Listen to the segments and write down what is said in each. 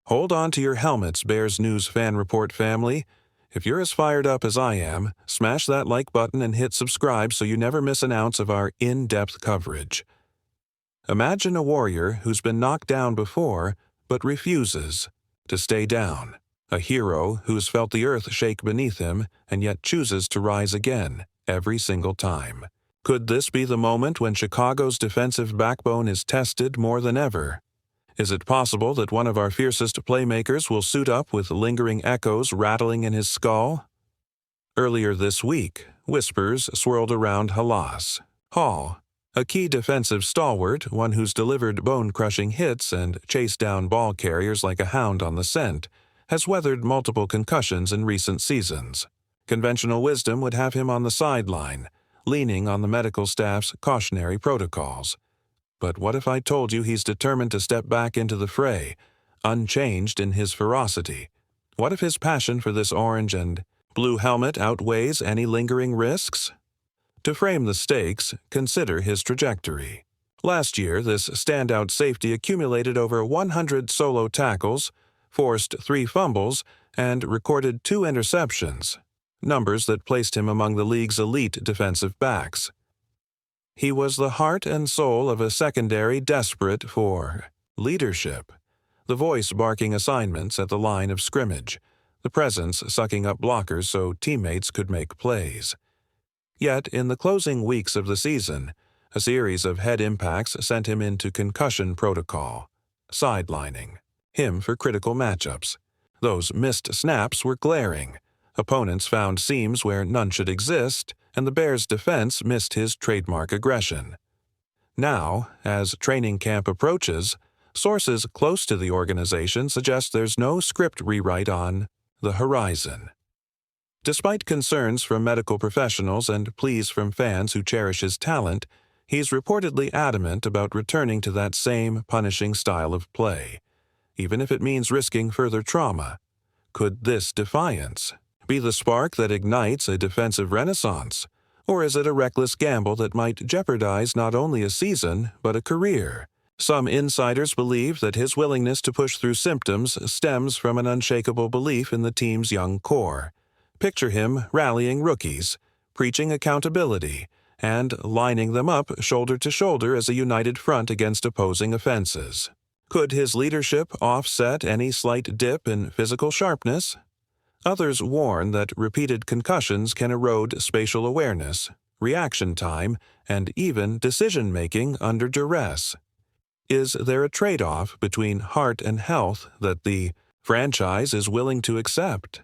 Hold on to your helmets, Bears News Fan Report family. If you're as fired up as I am, smash that like button and hit subscribe so you never miss an ounce of our in-depth coverage. Imagine a warrior who's been knocked down before, but refuses to stay down. A hero who's felt the earth shake beneath him and yet chooses to rise again every single time. Could this be the moment when Chicago's defensive backbone is tested more than ever? Is it possible that one of our fiercest playmakers will suit up with lingering echoes rattling in his skull? Earlier this week, whispers swirled around Halas. Hall, a key defensive stalwart, one who's delivered bone-crushing hits and chased down ball carriers like a hound on the scent, has weathered multiple concussions in recent seasons. Conventional wisdom would have him on the sideline, leaning on the medical staff's cautionary protocols. But what if I told you he's determined to step back into the fray, unchanged in his ferocity? What if his passion for this orange and blue helmet outweighs any lingering risks? To frame the stakes, consider his trajectory. Last year, this standout safety accumulated over 100 solo tackles, forced 3 fumbles, and recorded 2 interceptions, numbers that placed him among the league's elite defensive backs. He was the heart and soul of a secondary desperate for leadership, the voice barking assignments at the line of scrimmage, the presence sucking up blockers so teammates could make plays. Yet, in the closing weeks of the season, a series of head impacts sent him into concussion protocol, sidelining him for critical matchups. Those missed snaps were glaring. Opponents found seams where none should exist, and the Bears' defense missed his trademark aggression. Now, as training camp approaches, sources close to the organization suggest there's no script rewrite on the horizon. Despite concerns from medical professionals and pleas from fans who cherish his talent, he's reportedly adamant about returning to that same punishing style of play, even if it means risking further trauma. Could this defiance be the spark that ignites a defensive renaissance, or is it a reckless gamble that might jeopardize not only a season, but a career? Some insiders believe that his willingness to push through symptoms stems from an unshakable belief in the team's young core. Picture him rallying rookies, preaching accountability, and lining them up shoulder to shoulder as a united front against opposing offenses. Could his leadership offset any slight dip in physical sharpness? Others warn that repeated concussions can erode spatial awareness, reaction time, and even decision-making under duress. Is there a trade-off between heart and health that the franchise is willing to accept?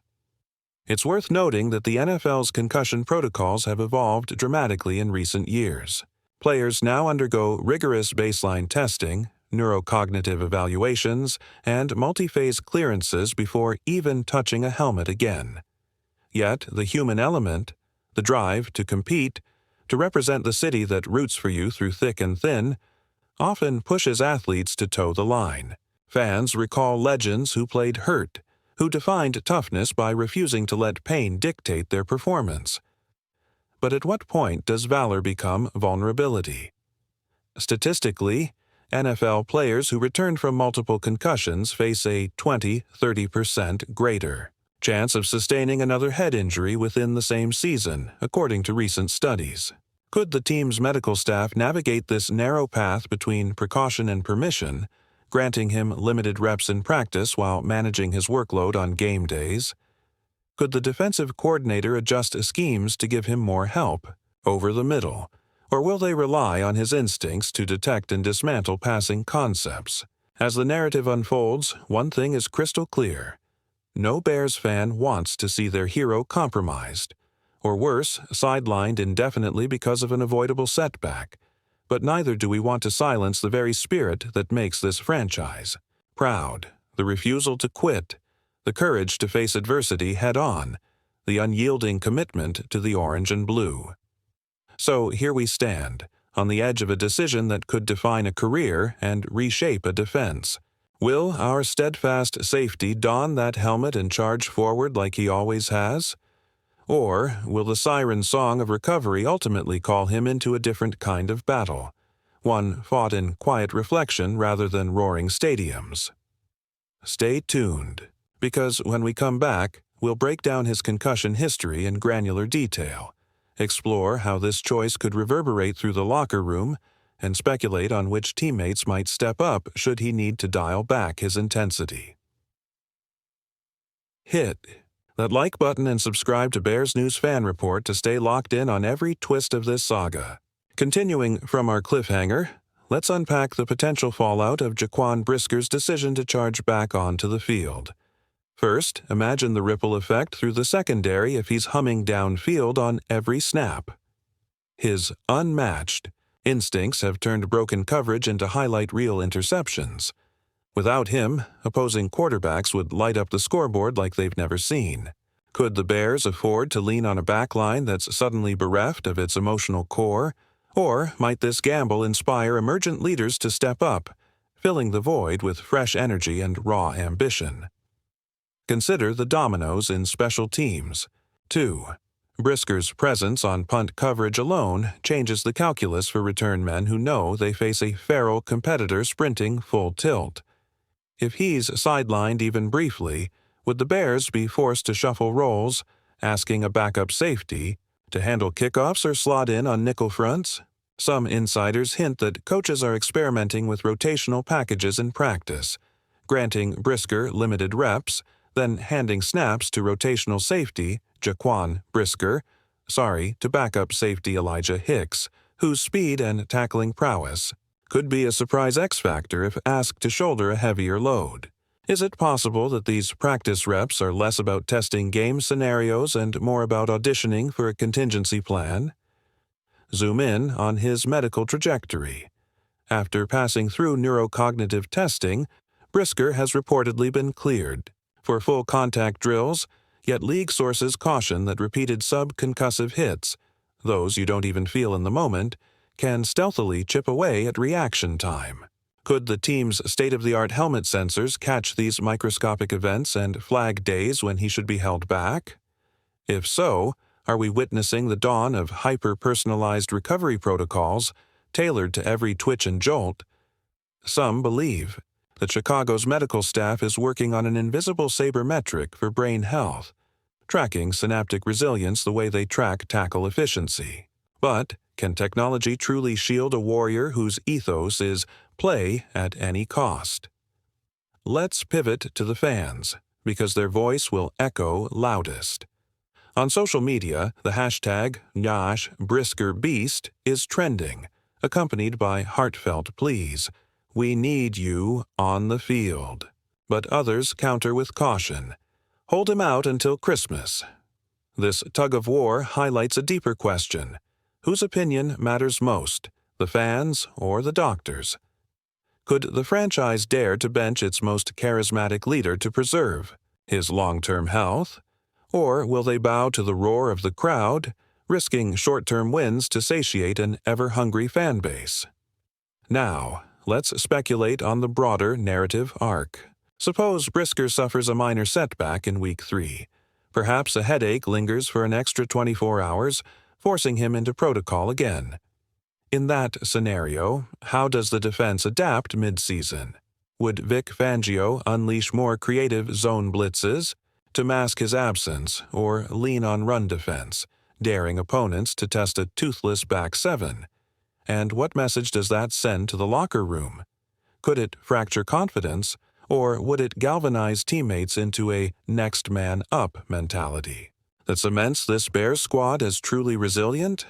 It's worth noting that the NFL's concussion protocols have evolved dramatically in recent years. Players now undergo rigorous baseline testing, neurocognitive evaluations, and multi-phase clearances before even touching a helmet again. Yet, the human element, the drive to compete, to represent the city that roots for you through thick and thin, often pushes athletes to toe the line. Fans recall legends who played hurt, who defined toughness by refusing to let pain dictate their performance. But at what point does valor become vulnerability? Statistically, NFL players who return from multiple concussions face a 20–30% greater chance of sustaining another head injury within the same season, according to recent studies. Could the team's medical staff navigate this narrow path between precaution and permission, granting him limited reps in practice while managing his workload on game days? Could the defensive coordinator adjust schemes to give him more help over the middle? Or will they rely on his instincts to detect and dismantle passing concepts? As the narrative unfolds, one thing is crystal clear. No Bears fan wants to see their hero compromised, or worse, sidelined indefinitely because of an avoidable setback. But neither do we want to silence the very spirit that makes this franchise proud, the refusal to quit, the courage to face adversity head-on, the unyielding commitment to the orange and blue. So here we stand, on the edge of a decision that could define a career and reshape a defense. Will our steadfast safety don that helmet and charge forward like he always has? Or will the siren song of recovery ultimately call him into a different kind of battle, one fought in quiet reflection rather than roaring stadiums? Stay tuned, because when we come back, we'll break down his concussion history in granular detail, explore how this choice could reverberate through the locker room, and speculate on which teammates might step up should he need to dial back his intensity. Hit that like button and subscribe to Bears News Fan Report to stay locked in on every twist of this saga. Continuing from our cliffhanger, let's unpack the potential fallout of Jaquan Brisker's decision to charge back onto the field. First, imagine the ripple effect through the secondary if he's humming downfield on every snap. His unmatched instincts have turned broken coverage into highlight reel interceptions. Without him, opposing quarterbacks would light up the scoreboard like they've never seen. Could the Bears afford to lean on a backline that's suddenly bereft of its emotional core? Or might this gamble inspire emergent leaders to step up, filling the void with fresh energy and raw ambition? Consider the dominoes in special teams. 2. Brisker's presence on punt coverage alone changes the calculus for return men who know they face a feral competitor sprinting full tilt. If he's sidelined even briefly, would the Bears be forced to shuffle roles, asking a backup safety to handle kickoffs or slot in on nickel fronts? Some insiders hint that coaches are experimenting with rotational packages in practice, granting Brisker limited reps, then handing snaps to rotational safety Jaquan Brisker, to backup safety Elijah Hicks, whose speed and tackling prowess could be a surprise X-factor if asked to shoulder a heavier load. Is it possible that these practice reps are less about testing game scenarios and more about auditioning for a contingency plan? Zoom in on his medical trajectory. After passing through neurocognitive testing, Brisker has reportedly been cleared for full contact drills, yet league sources caution that repeated subconcussive hits, those you don't even feel in the moment, can stealthily chip away at reaction time. Could the team's state-of-the-art helmet sensors catch these microscopic events and flag days when he should be held back? If so, are we witnessing the dawn of hyper-personalized recovery protocols tailored to every twitch and jolt? Some believe that Chicago's medical staff is working on an invisible sabermetric for brain health, tracking synaptic resilience the way they track tackle efficiency. But can technology truly shield a warrior whose ethos is play at any cost? Let's pivot to the fans, because their voice will echo loudest. On social media, the hashtag #BriskerBeast is trending, accompanied by heartfelt pleas. We need you on the field. But others counter with caution. Hold him out until Christmas. This tug-of-war highlights a deeper question. Whose opinion matters most, the fans or the doctors? Could the franchise dare to bench its most charismatic leader to preserve his long-term health? Or will they bow to the roar of the crowd, risking short-term wins to satiate an ever-hungry fan base? Now, let's speculate on the broader narrative arc. Suppose Brisker suffers a minor setback in Week 3. Perhaps a headache lingers for an extra 24 hours, forcing him into protocol again. In that scenario, how does the defense adapt mid-season? Would Vic Fangio unleash more creative zone blitzes to mask his absence or lean on run defense, daring opponents to test a toothless back seven? And what message does that send to the locker room? Could it fracture confidence, or would it galvanize teammates into a next man up mentality that cements this Bears squad as truly resilient?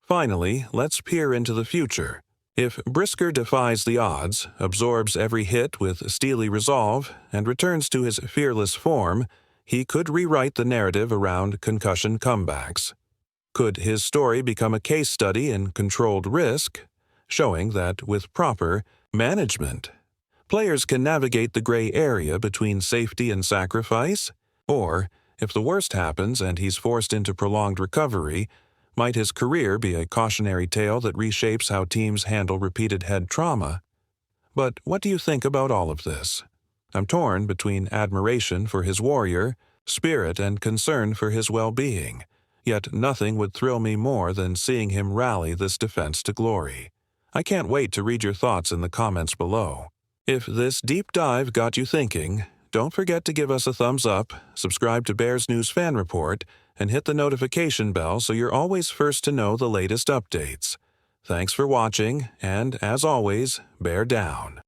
Finally, let's peer into the future. If Brisker defies the odds, absorbs every hit with steely resolve, and returns to his fearless form, he could rewrite the narrative around concussion comebacks. Could his story become a case study in controlled risk, showing that with proper management, players can navigate the gray area between safety and sacrifice? Or, if the worst happens and he's forced into prolonged recovery, might his career be a cautionary tale that reshapes how teams handle repeated head trauma? But what do you think about all of this? I'm torn between admiration for his warrior spirit and concern for his well-being, yet nothing would thrill me more than seeing him rally this defense to glory. I can't wait to read your thoughts in the comments below. If this deep dive got you thinking, don't forget to give us a thumbs up, subscribe to Bears News Fan Report, and hit the notification bell so you're always first to know the latest updates. Thanks for watching, and as always, bear down.